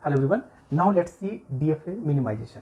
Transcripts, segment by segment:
Hello everyone. Now let's see DFA minimization.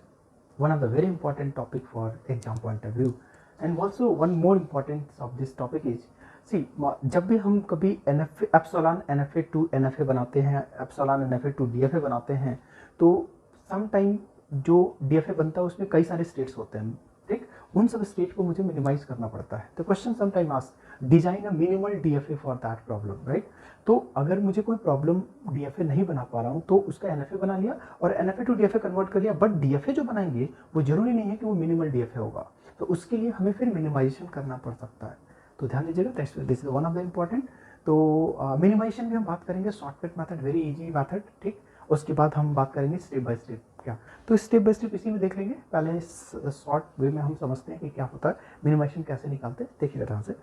One of the very important topic for exam point of view. And also one more importance of this topic is, see, जब भी हम कभी NFA epsilon NFA to NFA बनाते हैं, epsilon NFA to DFA बनाते हैं, तो sometime जो DFA बनता है उसमें कई सारे स्टेट्स होते हैं, ठीक, उन सब स्टेट को मुझे मिनिमाइज करना पड़ता है. तो question sometime ask design a minimal DFA for that problem, right. तो अगर मुझे कोई प्रॉब्लम DFA नहीं बना पा रहा हूँ तो उसका NFA बना लिया और NFA टू DFA कन्वर्ट कर लिया, बट DFA जो बनाएंगे वो जरूरी नहीं है कि वो मिनिमल DFA होगा, तो उसके लिए हमें फिर मिनिमाइजेशन करना पड़ सकता है. तो ध्यान दीजिएगा, this is one of the important. तो मिनिमाइजेशन की हम बात करेंगे, shortcut method, very easy method, ठीक. उसके बाद हम बात करेंगे स्टेप बाय स्टेप क्या. तो स्टेप बाय स्टेप इसी में देख लेंगे. पहले शॉर्ट वे में हम समझते हैं कि क्या होता है, मिनिमाइजेशन कैसे निकालते हैं. देखिएगा ध्यान से.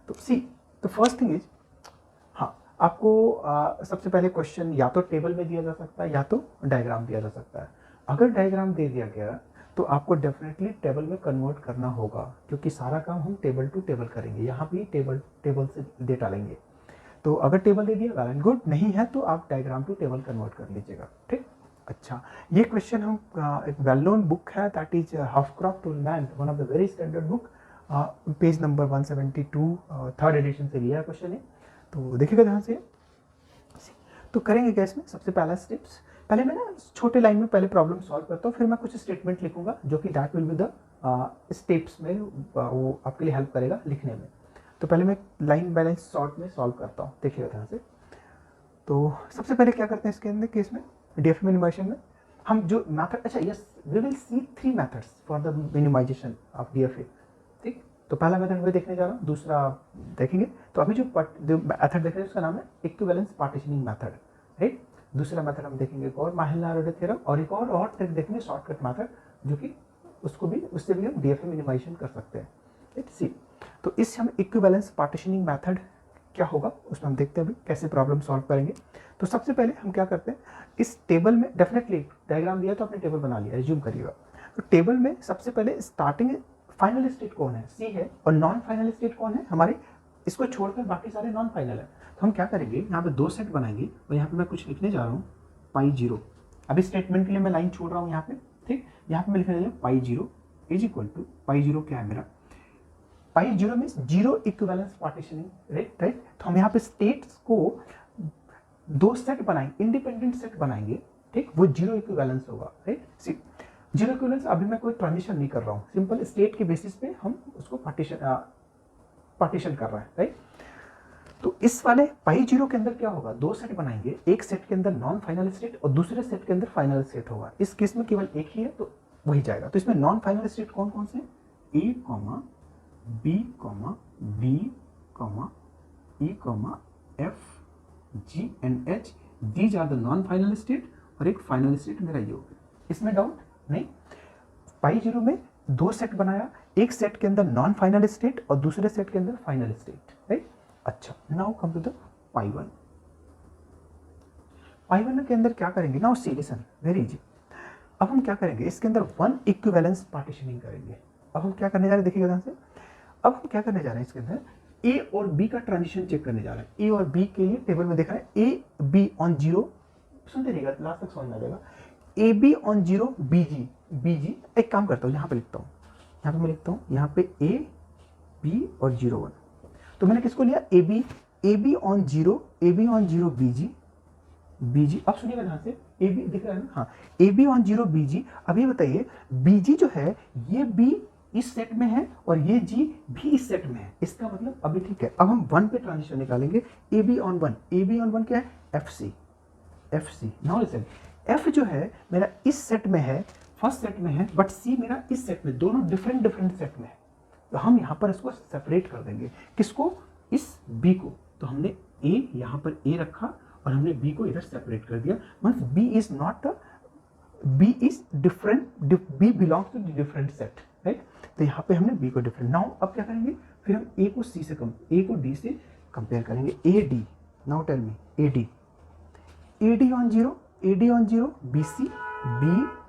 तो सी, तो फर्स्ट थिंग इज, हाँ, आपको सबसे पहले क्वेश्चन या तो टेबल में दिया जा सकता है या तो डायग्राम दिया जा सकता है. अगर डायग्राम दे दिया गया तो आपको डेफिनेटली टेबल में कन्वर्ट करना होगा, क्योंकि सारा काम हम टेबल टू टेबल करेंगे. यहाँ भी टेबल से डेटा लेंगे. तो अगर टेबल दे दिया वेल एंड गुड, नहीं है तो आप डायग्राम टू टेबल कन्वर्ट कर लीजिएगा, ठीक. अच्छा, ये क्वेश्चन हम एक वेल नोन बुक है, दैट इज हफक्रॉफ्ट टूलमैन, one of the very standard book, page number 172, third edition से लिया है क्वेश्चन है. तो देखिएगा ध्यान से. तो करेंगे क्या इसमें, सबसे पहला स्टेप्स, पहले मैं ना छोटे लाइन में पहले प्रॉब्लम सॉल्व करता हूँ, फिर मैं कुछ स्टेटमेंट लिखूंगा जो कि that will be the steps में वो आपके लिए हेल्प करेगा लिखने में. तो पहले मैं लाइन बाय लाइन शॉर्ट में सॉल्व करता हूँ, देखिएगा ध्यान से. तो सबसे पहले क्या करते हैं इसके अंदर केस में, DFA मिनिमाइजेशन में हम जो मेथड, अच्छा yes, we will see 3 methods for the minimization of DFA, ठीक. तो पहला मेथड मैं देखने जा रहा हूँ, दूसरा देखेंगे. तो अभी जो मेथड देख रहे हैं उसका नाम है इक्विवेलेंस पार्टीशनिंग मेथड, राइट. दूसरा मेथड हम देखेंगे एक और माहेल-नारोडे थ्योरम, और एक और ट्रिक देखेंगे शॉर्टकट मेथड, जो कि उससे भी हम DFA मिनिमाइजेशन कर सकते हैं, राइट. सी, तो इस हम इक्विवेलेंस पार्टीशनिंग मेथड क्या होगा उसमें हम देखते हैं अभी कैसे प्रॉब्लम सॉल्व करेंगे. तो सबसे पहले हम क्या करते हैं, इस टेबल में डेफिनेटली डायग्राम दिया तो आपने टेबल बना लिया, रिज्यूम करिएगा. तो टेबल में सबसे पहले स्टार्टिंग फाइनल स्टेट कौन है, C है, और नॉन फाइनल स्टेट कौन है हमारे, इसको छोड़कर बाकी सारे नॉन फाइनल है. तो हम क्या करेंगे, यहाँ पे 2 सेट बनाएंगे और यहाँ पे मैं कुछ लिखने जा रहा हूँ पाई 0. अभी स्टेटमेंट के लिए मैं लाइन छोड़ रहा हूँ यहाँ पे, ठीक. यहाँ पे मैं लिखने जा रहा हूँ पाई 0 इज इक्वल टू, पाई 0 क्या है मेरा, पाई 0 मीन्स 0 इक्विवेलेंस पार्टीशनिंग, राइट. तो हम यहाँ पे स्टेट्स को 2 सेट बनाएंगे, इंडिपेंडेंट सेट बनाएंगे, ठीक. वो 0 इक्विवेलेंस होगा, राइट. सी, 0 इक्विवेलेंस, अभी मैं कोई ट्रांजिशन नहीं कर रहा हूँ, सिंपल स्टेट के बेसिस पे हम उसको पार्टीशन कर रहे हैं, राइट. तो इस वाले पाई 0 के अंदर क्या होगा, 2 सेट बनाएंगे, एक सेट के अंदर नॉन फाइनल स्टेट और दूसरे सेट के अंदर फाइनल स्टेट होगा. इस केस में केवल एक ही है तो वही जाएगा. तो इसमें नॉन फाइनल स्टेट कौन कौन से, A, B, D, E, F, G and H, these are the non final state, और एक फाइनल स्टेट मेरा ये होगा. इसमें डाउट नहीं. पाई 0 में 2 सेट बनाया, एक सेट के अंदर नॉन फाइनल स्टेट और दूसरे सेट के अंदर फाइनल स्टेट, राइट. अच्छा, नाउ कम टू द पाई 1. पाई 1 के अंदर क्या करेंगे, now see listen, very easy. अब हम क्या करेंगे, इसके अंदर 1 इक्विवेलेंस पार्टीशनिंग करेंगे. अब हम क्या करने जा रहे हैं, देखिएगा ध्यान से. अब हम क्या करने जा रहे हैं, इसके अंदर A और B का ट्रांजिशन चेक करने जा रहे हैं. A और B के लिए टेबल में देख रहे हैं A B ऑन 0, सुनते रहिएगा लास्ट तक समझ में आ जाएगा. A B on 0 B G. एक काम करता हूँ, यहाँ पे लिखता हूँ, यहाँ पे मैं लिखता हूँ, यहाँ पे A B और 0 1. तो मैंने किसको लिया, A B on 0 B G. अब सुनिएगा ध्यान से, A B दिख रहा है ना, हाँ, A B on 0 B G. अभी बताइए B G जो है ये B इस सेट में है और ये G भी इस सेट में है, इसका मतलब अभी ठीक है. अब हम 1 पे ट्रांजिशन निकालेंगे, A B ऑन 1 क्या है, F C. Now listen, F जो है मेरा इस सेट में है, फर्स्ट सेट में है, बट C मेरा इस सेट में, दोनों डिफरेंट सेट में है. तो हम यहाँ पर इसको सेपरेट कर देंगे, किसको, इस B को. तो हमने A यहाँ पर A रखा और हमने B को इधर सेपरेट कर दिया. Means B is not a, B is different, B belongs to different set, right. तो यहाँ पे हमने B को डिफरेंट. नाउ अब क्या करेंगे, फिर हम A को D से कंपेयर करेंगे. AD, now tell me AD on 0 BC B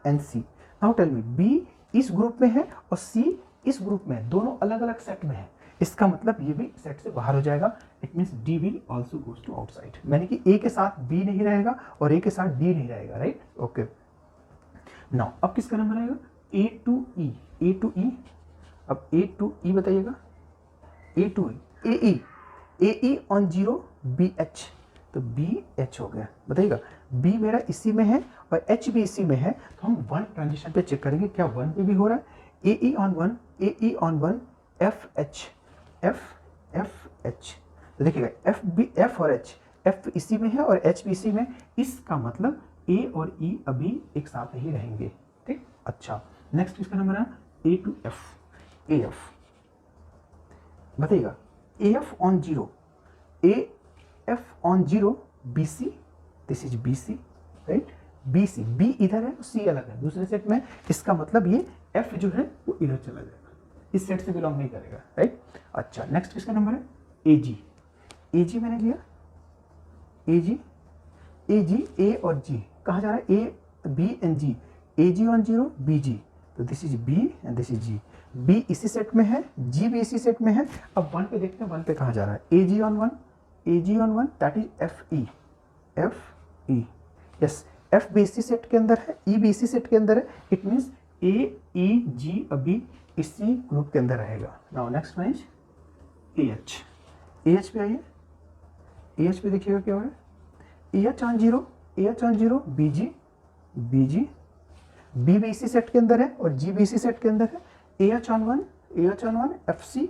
and C. Now tell me B इस ग्रुप में है और C इस ग्रुप में है, दोनों अलग अलग सेट में है. इसका मतलब ये भी सेट से बाहर हो जाएगा। It means D will also goes to outside, यानी कि ए के साथ बी नहीं रहेगा और ए के साथ डी नहीं रहेगा, राइट। ओके, नाउ अब किसका नंबर आएगा, ए टू ई, ए टू ई। अब ए टू ई बताइएगा, A to E, A E on zero B H, तो बी एच हो गया। बताइएगा बी मेरा इसी में है और एच भी इसी में है, तो हम वन ट्रांजिशन पे चेक करेंगे क्या वन पे भी हो रहा है। A E on one, A E on one, F H, F H, तो देखिएगा एफ बी, एफ और एफ इसी में है और एच भी इसी में, इसका मतलब ए और ई अभी एक साथ ही रहेंगे, ठीक। अच्छा, नेक्स्ट किसका नंबर है, A to F, A F. बताइएगा A F on zero, A F on zero B C, this is B C, right. B C, B इधर है, सी अलग है दूसरे सेट में, इसका मतलब ये एफ जो है वो इधर चला जाएगा, इस सेट से बिलोंग नहीं करेगा, राइट। अच्छा, नेक्स्ट किसका नंबर है, ए जी, ए जी मैंने लिया, ए जी, ए जी, ए और जी कहाँ जा रहा है, A B and G, A G on zero B G, तो this is B and this is G, B इसी सेट में है, जी भी इसी सेट में है। अब वन पे देखते हैं, वन पे कहाँ जा रहा है, A G on one, A G on one, that is F E, F E, yes, F भी इसी सेट के अंदर है, ई भी इसी सेट के अंदर है, इट मीन्स ए ई जी अभी इसी ग्रुप के अंदर रहेगा। Now next one is A H, A H पे आइए, ए एच पे देखिएगा क्या हो रहा है, A H on zero, A H on zero B G, B G, B भी इसी सेट के अंदर है और जी भी इसी सेट के अंदर है, A H on one, A H on one, F C,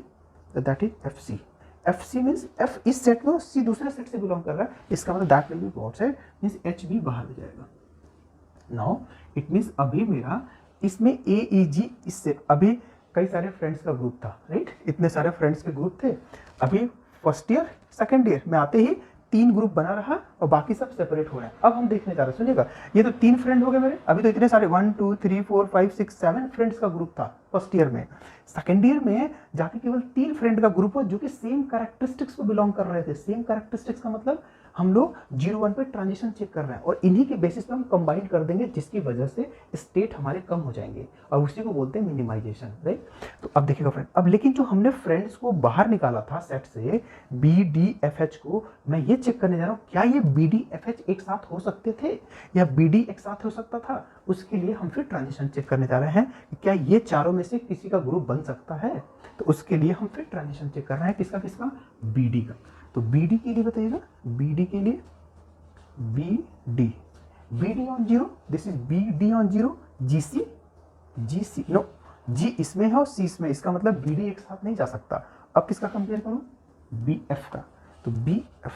that is F C, F C means F इस सेट में, सी दूसरे सेट से बिलोंग कर रहा है, इसका मतलब that will be outside, means H भी बाहर हो जाएगा। नाउ इट मीन्स अभी मेरा इसमें ए ई जी, इससे अभी कई सारे फ्रेंड्स का ग्रुप था, राइट, इतने सारे फ्रेंड्स के ग्रुप थे, अभी फर्स्ट ईयर सेकेंड ईयर में आते ही 3 ग्रुप बना रहा और बाकी सब सेपरेट हो रहे हैं। अब हम देखने जा रहे हैं, सुनिएगा, ये तो 3 फ्रेंड हो गए मेरे, अभी तो इतने सारे 1 2 3 4 5 6 7 फ्रेंड्स का ग्रुप था फर्स्ट ईयर में। सेकेंड ईयर में जाके केवल 3 फ्रेंड का ग्रुप हो जो कि सेम कैरेक्टरिस्टिक्स को बिलोंग कर रहे थे। सेम कैरेक्टरिस्टिक्स का मतलब हम लोग 0 1 पे ट्रांजिशन चेक कर रहे हैं और इन्हीं के बेसिस पे हम कंबाइन कर देंगे, जिसकी वजह से स्टेट हमारे कम हो जाएंगे और उसी को बोलते हैं मिनिमाइजेशन, राइट। तो अब देखिएगा फ्रेंड, अब लेकिन जो हमने फ्रेंड्स को बाहर निकाला था सेट से, बी डी एफ एच को, मैं ये चेक करने जा रहा हूँ क्या ये बी डी एफ एच एक साथ हो सकते थे या बी डी एक साथ हो सकता था। उसके लिए हम फिर ट्रांजिशन चेक करने जा रहे हैं कि क्या ये चारों में से किसी का ग्रुप बन सकता है, तो उसके लिए हम फिर ट्रांजिशन चेक कर रहे हैं, किसका किसका, बी डी का। तो बी डी के लिए बताइएगा, बी डी के लिए B D on zero, this is B D on zero, G C, no, G इसमें है और सी इसमें, इसका मतलब बी डी एक साथ नहीं जा सकता। अब किसका कंपेयर करूं, बी एफ का, तो बी एफ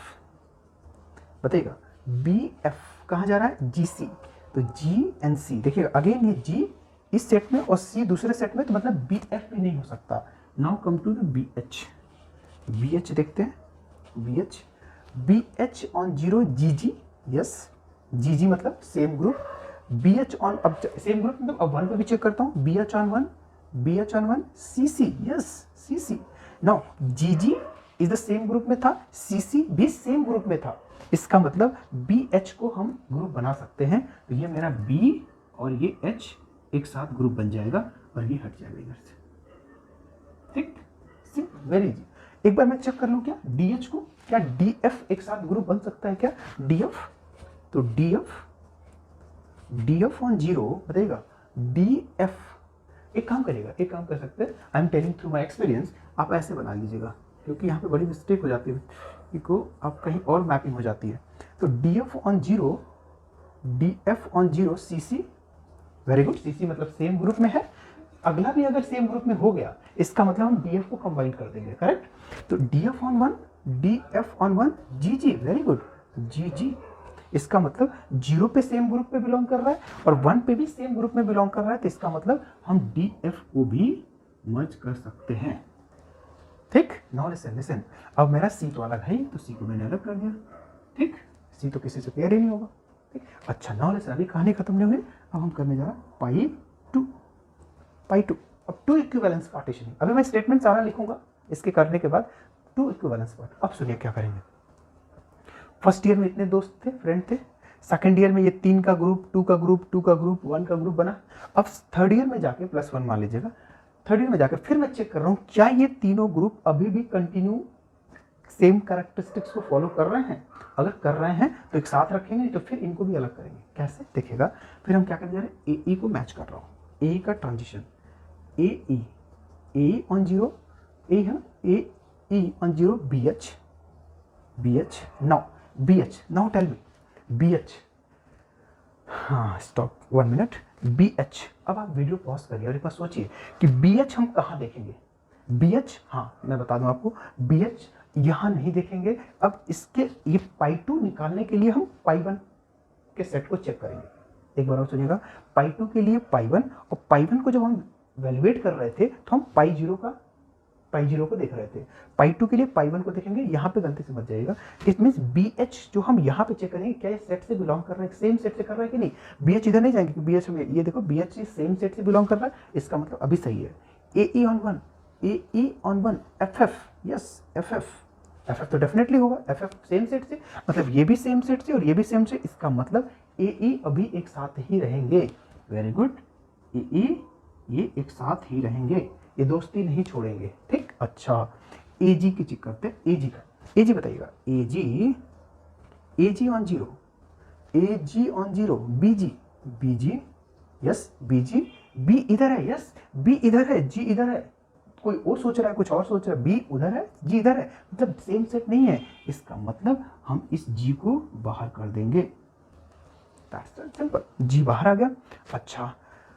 बताइएगा, बी एफ कहाँ जा रहा है, जी सी, तो जी एंड सी, देखिएगा अगेन ये जी इस सेट में और सी दूसरे सेट में, तो मतलब बी एफ भी नहीं हो सकता। Now come to B H देखते हैं, B H on zero G G, yes, G G मतलब same group, B H on, अब सेम ग्रुप मतलब अब वन पे भी चेक करता हूँ, B H on one, C C, yes, C C. Now G G is the same group में था, सी सी भी सेम ग्रुप में था, इसका मतलब बी एच को हम ग्रुप बना सकते हैं। तो ये मेरा बी और ये एच एक साथ ग्रुप बन जाएगा और ये हट जाएगा इधर से, ठीक, सिंपल, वेरी इजी। एक बार मैं चेक कर लूँ क्या डी एच को, क्या डी एफ एक साथ ग्रुप बन सकता है क्या, डी एफ, तो डी एफ ऑन जीरो बताइएगा, डी एफ एक काम कर सकते हैं, I am telling through my experience, आप ऐसे बना लीजिएगा क्योंकि यहाँ पे बड़ी मिस्टेक हो जाती है को आप कहीं और मैपिंग हो जाती है। तो D F on zero C C, very good, C C मतलब सेम ग्रुप में है, अगला भी अगर सेम ग्रुप में हो गया इसका मतलब हम डी एफ को कंबाइन कर देंगे, करेक्ट। तो D F on one G G, very good, G G, इसका मतलब 0 पे सेम ग्रुप पे बिलोंग कर रहा है और 1 पे भी सेम ग्रुप में बिलोंग कर रहा है, तो इसका मतलब हम डी एफ को भी मर्ज कर सकते हैं, ठीक। नाउ लिसन, अब मेरा सी तो अलग है, तो सी को मैंने अलग कर दिया, ठीक, सी तो किसी से पेयर ही नहीं होगा, ठीक। अच्छा, नाउ लिसन, अभी कहानी खत्म नहीं हुई, अब हम करने जा रहे हैं पाई टू, अब 2 इक्विवेलेंस पार्टीशनिंग। अभी मैं स्टेटमेंट सारा लिखूंगा, इसके करने के बाद 2 इक्विवेलेंस पार्ट। अब सुनिए क्या करेंगे, फर्स्ट ईयर में इतने दोस्त थे, फ्रेंड थे, सेकंड ईयर में ये 3 का ग्रुप, 2 का ग्रुप, 1 का ग्रुप बना। अब थर्ड ईयर में जाके +1 मान लीजिएगा, 13 में जाकर फिर मैं चेक कर रहा हूँ क्या ये तीनों ग्रुप अभी भी कंटिन्यू सेम कैरेक्टरिस्टिक्स को फॉलो कर रहे हैं। अगर कर रहे हैं तो एक साथ रखेंगे, तो फिर इनको भी अलग करेंगे। कैसे देखिएगा, फिर हम क्या करने जा रहे हैं, ए ई को मैच कर रहा हूँ, ए का transition A E on zero, A है A E on zero, B H now tell me B H, हाँ स्टॉप 1 मिनट, बी एच। अब आप वीडियो पॉज करिए और एक बार सोचिए कि बी एच हम कहाँ देखेंगे। बी एच, हाँ मैं बता दूं आपको, बी एच यहाँ नहीं देखेंगे। अब इसके ये पाई 2 निकालने के लिए हम पाई 1 के सेट को चेक करेंगे। एक बार और सुनिएगा, पाई 2 के लिए पाई 1, और पाई 1 को जब हम वैल्यूएट कर रहे थे तो हम पाई 0 को देख रहे थे। पाई 2 के लिए पाई 1 को देखेंगे। यहाँ पे गलती से मत जाइएगा, इट मीन्स बी एच जो हम यहाँ पे चेक करेंगे क्या ये सेट से बिलोंग कर रहा है, सेम सेट से कर रहा है कि नहीं। बी एच इधर नहीं जाएंगे क्योंकि बी एच में ये देखो बी एच सेम सेट से बिलोंग कर रहा है, इसका मतलब अभी सही है। A E on one, F F, yes F F तो डेफिनेटली होगा, एफ एफ सेम सेट से, मतलब ये भी सेम सेट से और ये भी सेम से, इसका मतलब ए ई अभी एक साथ ही रहेंगे। वेरी गुड, ए ई ये एक साथ ही रहेंगे, ये दोस्ती नहीं छोड़ेंगे, ठीक। अच्छा, ए जी की चेक करते हैं, ए जी का, ए जी बताइएगा, A G on zero, A G on zero, B G, yes B G, B इधर है, यस बी इधर है, जी इधर है, कोई और सोच रहा है, कुछ और सोच रहा है, बी उधर है, जी इधर है, मतलब सेम सेट नहीं है। इसका मतलब हम इस जी को बाहर कर देंगे, सिंपल, जी बाहर आ गया। अच्छा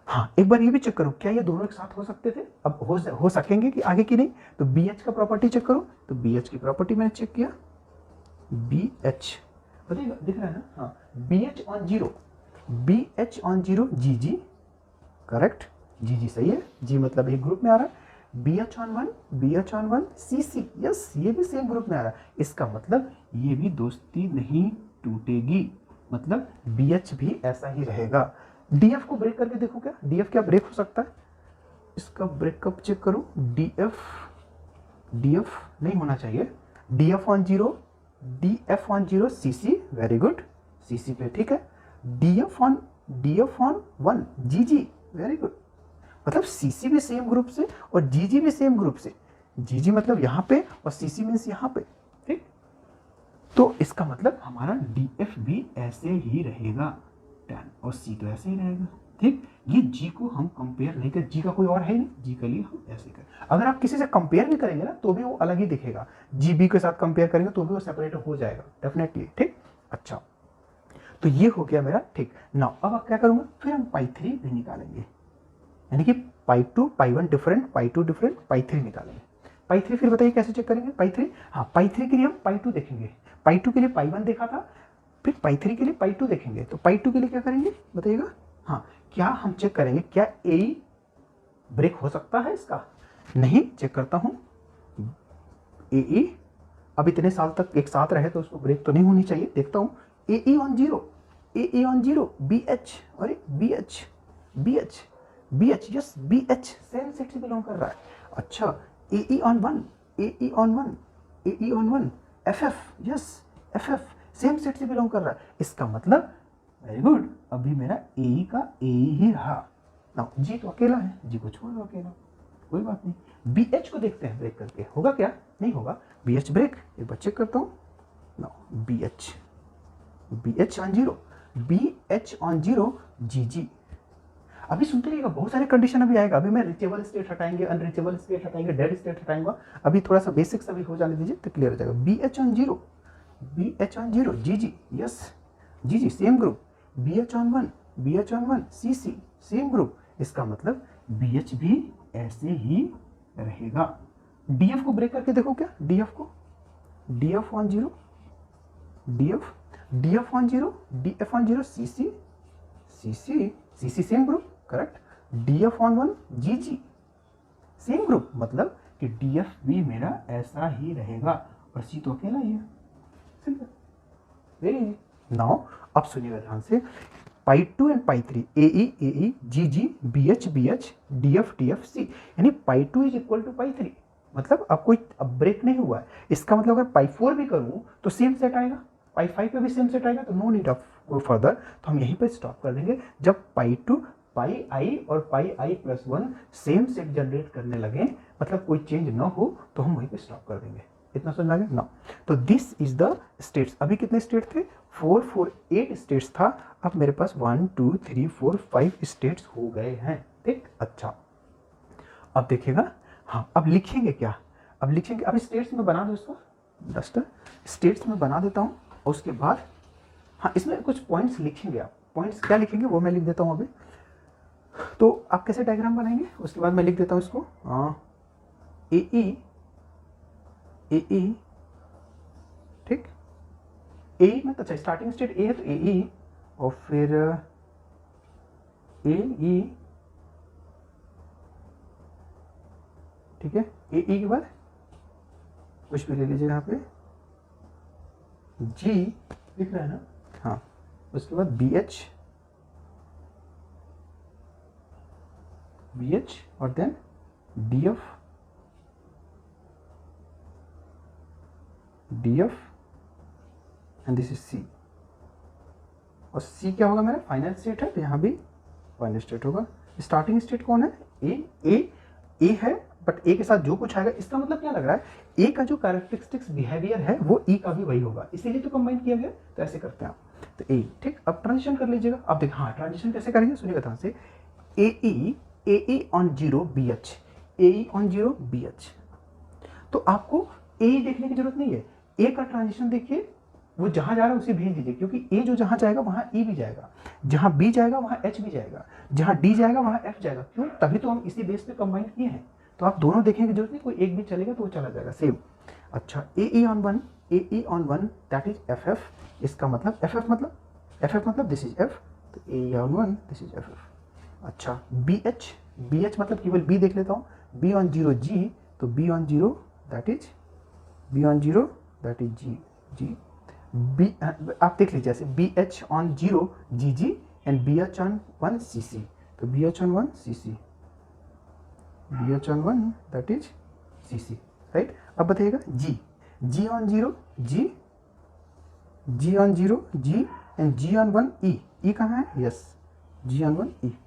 हाँ, एक बार ये भी चेक करो क्या ये दोनों एक साथ हो सकते थे, अब हो सकेंगे कि आगे की नहीं। तो बी एच का प्रॉपर्टी चेक करो, तो बी एच की प्रॉपर्टी मैंने चेक किया, बी एच बताइएगा, दिख रहा है ना, हाँ B H on zero, G G correct, G G सही है, जी मतलब एक ग्रुप में आ रहा है। B H on one, C C, yes ये भी सेम ग्रुप में आ रहा है, इसका मतलब ये भी दोस्ती नहीं टूटेगी, मतलब बी एच भी ऐसा ही रहेगा। डी एफ को ब्रेक करके देखो क्या, डी एफ क्या ब्रेक हो सकता है, इसका ब्रेकअप चेक करो, डी एफ नहीं होना चाहिए, D F on zero, C C, very good, C C पे ठीक है, D F on one, G G, very good, मतलब सी सी भी सेम ग्रुप से और जी जी भी सेम ग्रुप से, जी जी मतलब यहाँ पे और सी सी मीन्स यहाँ पे, ठीक। तो इसका मतलब हमारा डी एफ भी ऐसे ही रहेगा, 10 और सी तो ऐसे ही रहेगा, ठीक। ये जी को हम कंपेयर नहीं कर, जी का कोई और है नहीं, जी के लिए हम ऐसे कर, अगर आप किसी से कंपेयर भी करेंगे ना तो भी वो अलग ही दिखेगा, जी बी के साथ कंपेयर करेंगे तो भी वो सेपरेट हो जाएगा डेफिनेटली, ठीक। अच्छा तो ये हो गया मेरा, ठीक। नाउ अब आप क्या करूंगा, फिर हम पाई 3 भी निकालेंगे, यानी कि पाई 2 पाई 1 डिफरेंट, पाई 2 डिफरेंट, पाई 3 निकालेंगे। पाई 3 फिर बताइए कैसे चेक करेंगे, पाई 3, हाँ पाई 3 के लिए हम पाई 2 देखेंगे, पाई 2 के लिए पाई 1 देखा था, फिर पाई 3 के लिए पाई 2 देखेंगे। तो पाई 2 के लिए क्या करेंगे बताइएगा, हाँ क्या हम चेक करेंगे क्या ए ब्रेक हो सकता है इसका, नहीं, चेक करता हूँ ए अब इतने साल तक एक साथ रहे तो उसको ब्रेक तो नहीं होनी चाहिए, देखता हूँ A E on zero, B H, अरे B H, yes B H same set से बिलोंग कर रहा है। अच्छा A E on one, F F, yes F F same set से बिलोंग कर रहा है, इसका मतलब वेरी गुड, अभी मेरा ए का ए ही रहा। नाउ जी तो अकेला है, जी को छोड़ दो अकेला, कोई बात नहीं। बी एच को देखते हैं ब्रेक करके, होगा क्या, नहीं होगा, बी एच ब्रेक, एक बार चेक करता हूँ। Now B H on zero, G G. अभी सुनते रहिएगा, बहुत सारे कंडीशन अभी आएगा, अभी मैं रिचेबल स्टेट हटाएंगे, अनरिचेबल स्टेट हटाएंगे, डेड स्टेट हटाएंगा, अभी थोड़ा सा बेसिक्स अभी हो जाने दीजिए तो क्लियर हो जाएगा। B H on zero, G G, yes G G same group, B H on one, C C same group, इसका मतलब बी एच भी ऐसे ही रहेगा। डी एफ को ब्रेक करके देखो क्या, D F on zero, D F on zero, C C same group correct, D F on one, G G same group, मतलब कि डी एफ भी मेरा ऐसा ही रहेगा और सी तो अकेला ही है, सिंपल, वेरी इजी। नाउ अब सुनिएगा ध्यान से, pi 2 and pi 3, A E, G G, B H, D F, C, यानी pi 2 is equal to pi 3, मतलब अब कोई अब ब्रेक नहीं हुआ है, इसका मतलब अगर पाई 4 भी करूँ तो सेम सेट आएगा, पाई 5 पे भी सेम सेट आएगा, तो no need of go further, तो हम यहीं पे स्टॉप कर देंगे। जब पाई 2 पाई आई और पाई आई प्लस 1 सेम सेट जनरेट करने लगे, मतलब कोई चेंज ना हो, तो हम वहीं पे स्टॉप कर देंगे। इतना समझ आ गया ना? तो दिस इज द स्टेट्स। अभी कितने स्टेट थे? 4 4 8 स्टेट्स था। अब मेरे पास 1 2 3 4 5 स्टेट्स हो गए हैं। ठीक, अच्छा अब देखिएगा, हाँ अब लिखेंगे क्या? अब लिखेंगे, अब स्टेट्स में बना दो इसको, डस्टर स्टेट्स में बना देता हूँ। और उसके बाद हाँ इसमें कुछ पॉइंट्स लिखेंगे। आप पॉइंट्स क्या लिखेंगे वो मैं लिख देता हूँ अभी। तो आप कैसे डायग्राम बनाएंगे उसके बाद मैं लिख देता हूँ इसको। ए ई ठीक, ए में, अच्छा स्टार्टिंग स्टेट ए है तो ए ई, और फिर ए ई, ठीक है। ए ई के बाद कुछ भी ले लीजिए यहाँ पे, जी लिख रहा है ना, हाँ उसके बाद बी एच और then D F and this is C. और सी क्या होगा मेरा? फाइनल स्टेट है, तो यहाँ भी फाइनल स्टेट होगा। स्टार्टिंग स्टेट कौन है? ए है, बट ए के साथ जो कुछ आएगा, इसका मतलब क्या लग रहा है, ए का जो कैरेक्टरिस्टिक्स बिहेवियर है वो ई का भी वही होगा, इसीलिए तो कंबाइन किया गया। तो ऐसे करते हैं आप, तो ए ठीक। अब ट्रांजिशन कर लीजिएगा। अब देखिए हाँ ट्रांजिशन कैसे करेंगे, सुनिएगा ध्यान से। A E on 0 B H, A E on 0 B H. तो आपको ए देखने की जरूरत नहीं है, ए का ट्रांजिशन देखिए, वो जहां जा रहा है उसे भेज दीजिए, क्योंकि ए जो जहां जाएगा वहां ई भी जाएगा, जहां बी जाएगा वहां एच भी जाएगा, जहां डी जाएगा वहां एफ जाएगा। क्यों? तभी तो हम इसी बेस पे कंबाइन किए हैं। तो आप दोनों देखने की जरूरत नहीं, कोई एक भी चलेगा तो वो चला जाएगा सेम। अच्छा A E on 1 that is F F. इसका मतलब एफ एफ मतलब दिस इज एफ, तो A E on 1 this is F F. अच्छा बी एच मतलब केवल बी देख लेता हूँ, बी ऑन 0 जी, तो B on 0 that is G. B आप देख लीजिए जैसे B H on 0 G G and B H on 1 C C, तो B H on 1 C C, B H on 1 that is C C, right. अब बताइएगा G on 0 G on 0 G and G on 1 E कहाँ है? Yes, G on 1 E.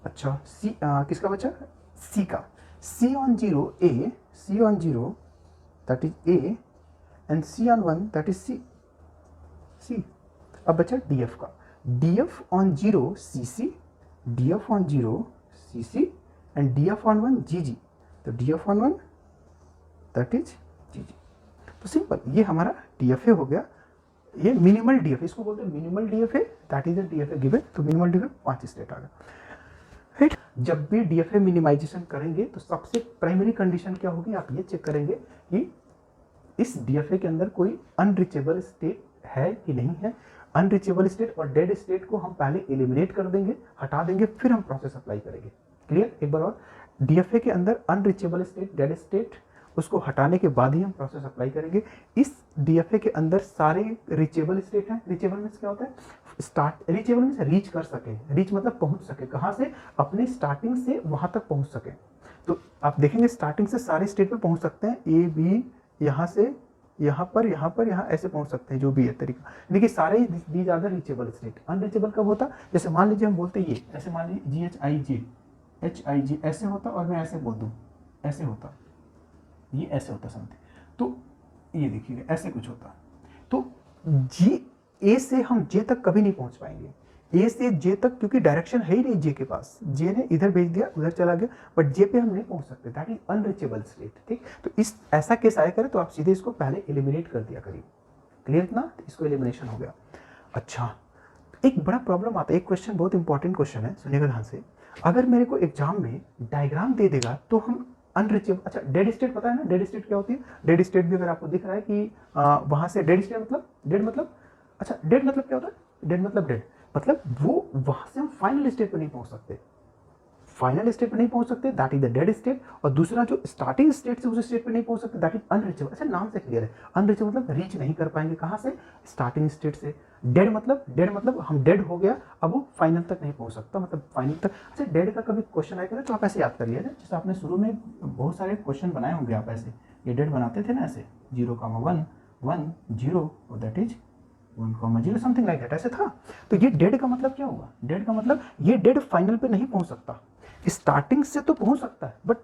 अच्छा C किसका बचा? सी का, C on 0 A, C on 0 that is A and C on 1 that is C. अब बचा डी एफ का, D F on 0 C C, D F on 0 C C and D F on 1 G G, तो D F on 1 that is G G. तो simple, ये हमारा D F ए हो गया। ये मिनिमल डी एफ, इसको बोलते हैं minimal D F A, that is the D F A given. तो minimal D F A 5 state आ गया, राइट। जब भी डी एफ ए मिनिमाइजेशन करेंगे तो सबसे प्राइमरी कंडीशन क्या होगी, आप ये चेक करेंगे कि इस डीएफए के अंदर कोई अनरीचेबल स्टेट है कि नहीं है। अनरीचेबल स्टेट और डेड स्टेट को हम पहले एलिमिनेट कर देंगे, हटा देंगे, फिर हम प्रोसेस अप्लाई करेंगे। क्लियर? एक बार और, डीएफए के अंदर अनरीचेबल स्टेट, डेड स्टेट, उसको हटाने के बाद ही हम प्रोसेस अप्लाई करेंगे। इस डीएफए के अंदर सारे रीचेबल स्टेट हैं। रीचेबल मीन्स क्या होता है? स्टार्ट, रीचेबल मीन्स रीच कर सके, रीच मतलब पहुंच सके, कहाँ से? अपने स्टार्टिंग से वहां तक पहुंच सके। तो आप देखेंगे स्टार्टिंग से सारे स्टेट पे पहुंच सकते हैं, ए बी, यहाँ से यहाँ पर, यहाँ ऐसे पहुंच सकते हैं, जो भी है तरीका। देखिए सारे these are the reachable state. Unreachable कब होता? जैसे मान लीजिए हम बोलते ये, ऐसे मान लीजिए GHIJ ऐसे होता और मैं ऐसे बोल दूं, ऐसे होता, ये ऐसे होता समथिंग, तो ये देखिएगा ऐसे कुछ होता। तो ए से हम जे तक कभी नहीं पहुंच पाएंगे, ए से जे तक, क्योंकि डायरेक्शन है ही नहीं जे के पास, जे ने इधर भेज दिया, उधर चला गया, बट जे पे हम नहीं पहुंच सकते, दैट इज अनरीचेबल स्टेट। ठीक, तो इस ऐसा केस आया करे तो आप सीधे इसको पहले एलिमिनेट कर दिया करिए। क्लियर इतना? इसको एलिमिनेशन हो गया। अच्छा, एक बड़ा प्रॉब्लम आता है, एक क्वेश्चन बहुत इंपॉर्टेंट क्वेश्चन है, सुनिएगा ध्यान से। अगर मेरे को एग्जाम में डायग्राम दे देगा तो हम अनरीचेबल, अच्छा डेड स्टेट पता है ना, डेड स्टेट क्या होती है? डेड स्टेट भी अगर आपको दिख रहा है कि वहां से डेड स्टेट मतलब, डेड मतलब, अच्छा डेड मतलब क्या होता है? डेड मतलब डेड मतलब वो वहां से हम फाइनल स्टेट पे नहीं पहुंच सकते, फाइनल स्टेट पे नहीं पहुंच सकते, that is the dead state. और दूसरा जो स्टार्टिंग स्टेट से उस स्टेट पे नहीं पहुंच सकते, दैट इज अनरीचेबल। अच्छा नाम से क्लियर है, अनरीचेबल मतलब रीच नहीं कर पाएंगे, कहां से? स्टार्टिंग स्टेट से। डेड मतलब हम डेड हो गया, अब वो फाइनल तक नहीं पहुंच सकता, मतलब फाइनल तक। अच्छा डेड का कभी क्वेश्चन आएगा तो आप ऐसे याद करिए ना, जैसे आपने शुरू में बहुत सारे क्वेश्चन बनाए होंगे, आप ऐसे ये डेड बनाते थे ना, ऐसे 0, 1, 1, 0 और that is 1,0 something like that, ऐसे था। तो ये डेड का मतलब क्या हुआ? डेड का मतलब ये डेड फाइनल पे नहीं पहुंच सकता, स्टार्टिंग से तो पहुंच सकता है बट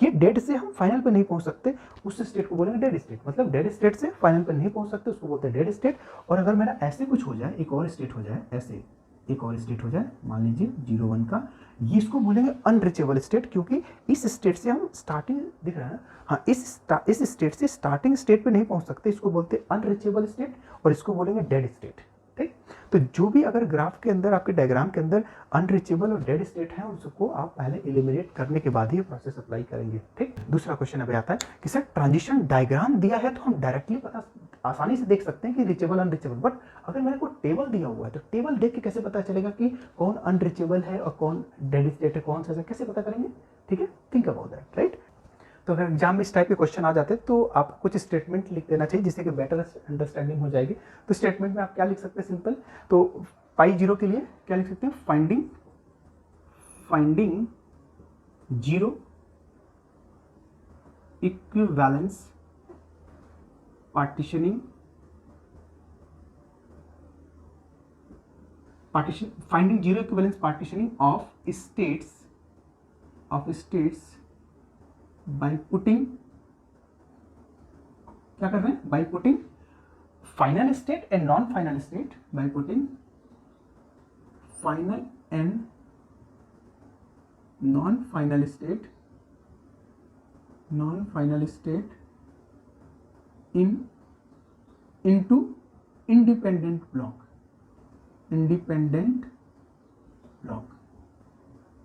ये डेड से हम फाइनल पे नहीं पहुंच सकते, उस स्टेट को बोलेंगे डेड स्टेट। मतलब डेड स्टेट से फाइनल पे नहीं पहुंच सकते, उसको बोलते हैं डेड स्टेट। और अगर मेरा ऐसे कुछ हो जाए, एक और स्टेट हो जाए, ऐसे एक और स्टेट हो जाए, मान लीजिए 0,1 का, ये इसको बोलेंगे अनरीचेबल स्टेट, क्योंकि इस स्टेट से हम स्टार्टिंग, दिख रहा है ना, हाँ, इस स्टेट से स्टार्टिंग स्टेट पे नहीं पहुंच सकते, इसको बोलते हैं अनरीचेबल स्टेट, और इसको बोलेंगे डेड स्टेट। ठीक, तो जो भी अगर ग्राफ के अंदर, आपके डायग्राम के अंदर अनरीचेबल और डेड स्टेट है, उसको आप पहले एलिमिनेट करने के बाद ही प्रोसेस अप्लाई करेंगे। ठीक, दूसरा क्वेश्चन अभी आता है कि सर ट्रांजिशन डायग्राम दिया है तो हम डायरेक्टली पता आसानी से देख सकते हैं कि रिचेबल अनरिचेबल, बट अगर मेरे को टेबल दिया हुआ है तो टेबल देख के कैसे पता चलेगा कि कौन अनरिचेबल है और कौन डेड स्टेट है, कौन सा, कैसे पता करेंगे? ठीक है, थिंक अबाउट दैट, राइट। तो अगर एग्जाम में इस टाइप के क्वेश्चन आ जाते हैं तो आपको कुछ स्टेटमेंट लिख देना चाहिए जिससे कि बेटर अंडरस्टैंडिंग हो जाएगी। तो स्टेटमेंट में आप क्या लिख सकते हैं? सिंपल, तो पाई जीरो के लिए क्या लिख सकते हैं? Finding zero equivalence partitioning, finding zero equivalence partitioning of states by putting, क्या कर रहे हैं? By putting final state and non final state, by putting final and non final state into independent block।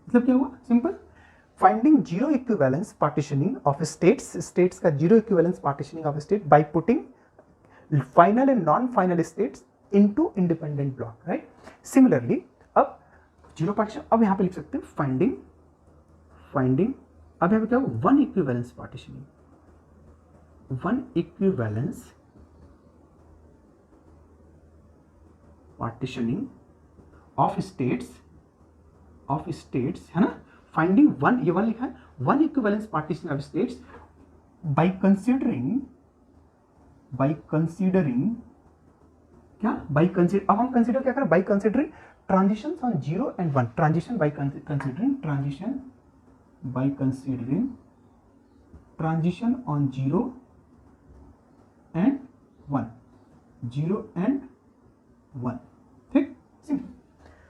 मतलब क्या हुआ? Simple, finding zero equivalence partitioning of states का zero equivalence partitioning of state by putting final and non final states into independent block, right. Similarly अब zero partition, अब यहां पे लिख सकते हैं फाइंडिंग अब यहां पे क्या हुआ? One equivalence partitioning of states है ना, फाइंडिंग वन, ये वन लिखा है, one equivalence partition of states by considering क्या, अब हम कंसीडर क्या करें? By considering transition on zero and one, transition by considering transition on zero and one, ठीक।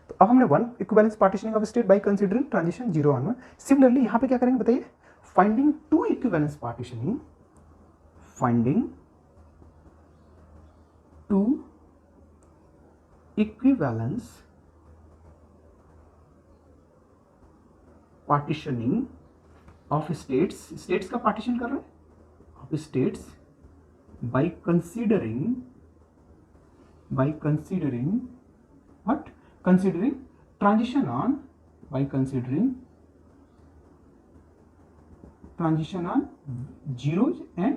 तो अब हमने one equivalence partitioning of state by considering transition zero on one. Similarly यहां पे क्या करेंगे बताइए? Finding two equivalence partitioning, finding two equivalence partitioning of states का पार्टीशन कर रहे हैं, of states by considering what? Considering transition on zeros and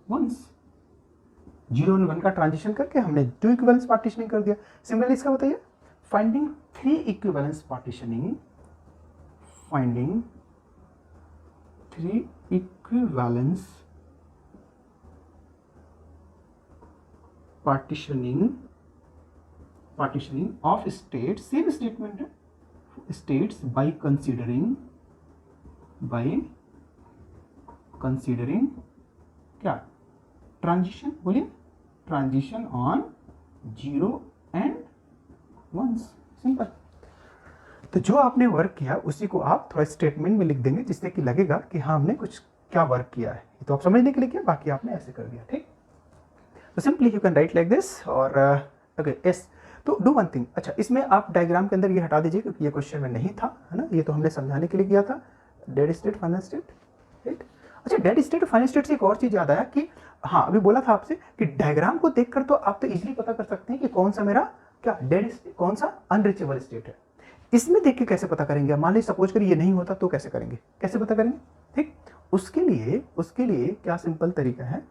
ones, zero और वन का ट्रांजिशन करके हमने टू इक्विवेलेंस पार्टीशनिंग कर दिया। सिमिलरली इसका बताइए, finding three equivalence partitioning, partitioning of states, same statement है, states by considering क्या? ट्रांजिशन, बोलिए, transition on zero and ones, simple. तो जो आपने वर्क किया उसी को आप थोड़ा स्टेटमेंट में लिख देंगे जिससे कि लगेगा कि हाँ हमने कुछ क्या वर्क किया है। तो आप समझने के लिए किया, बाकी आपने ऐसे कर दिया, ठीक। तो simply you can write like this, और ओके यस। तो डू वन थिंग, अच्छा इसमें आप डायग्राम के अंदर ये हटा दीजिए क्योंकि ये क्वेश्चन में नहीं था, है ना, ये तो हमने समझाने के लिए किया था, dead state final state, right. अच्छा डेड स्टेट और फाइनल स्टेट से एक और चीज याद आया कि हाँ अभी बोला था आपसे कि डायग्राम को देखकर तो आप तो इजीली पता कर सकते हैं कि कौन सा मेरा क्या डेड स्टेट, कौन सा अनरीचेबल स्टेट है। इसमें देख के कैसे पता करेंगे? मान लीजिए सपोज करिए ये नहीं होता तो कैसे करेंगे, कैसे पता करेंगे? ठीक, उसके लिए क्या सिंपल तरीका है,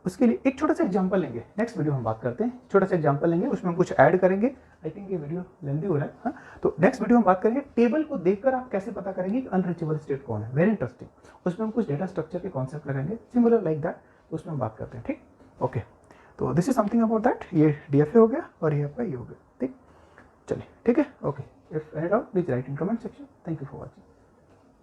उसके लिए एक छोटा सा एग्जांपल लेंगे, नेक्स्ट वीडियो हम बात करते हैं, छोटा सा एग्जांपल लेंगे, उसमें हम कुछ ऐड करेंगे। आई थिंक ये वीडियो लेंथी हो रहा है, हाँ? तो नेक्स्ट वीडियो हम बात करेंगे टेबल को देखकर आप कैसे पता करेंगे कि अनरीचेबल स्टेट कौन है, वेरी इंटरेस्टिंग। उसमें हम कुछ डेटा स्ट्रक्चर के कॉन्सेप्ट लगाएंगे, सिमिलर लाइक दैट, उसमें हम बात करते हैं, ठीक, ओके। तो this is something about that. ये DFA हो गया और ये आपका ये हो गया। ठीक, चलिए ठीक है, okay. If any doubt please right in comment section. Thank you for watching.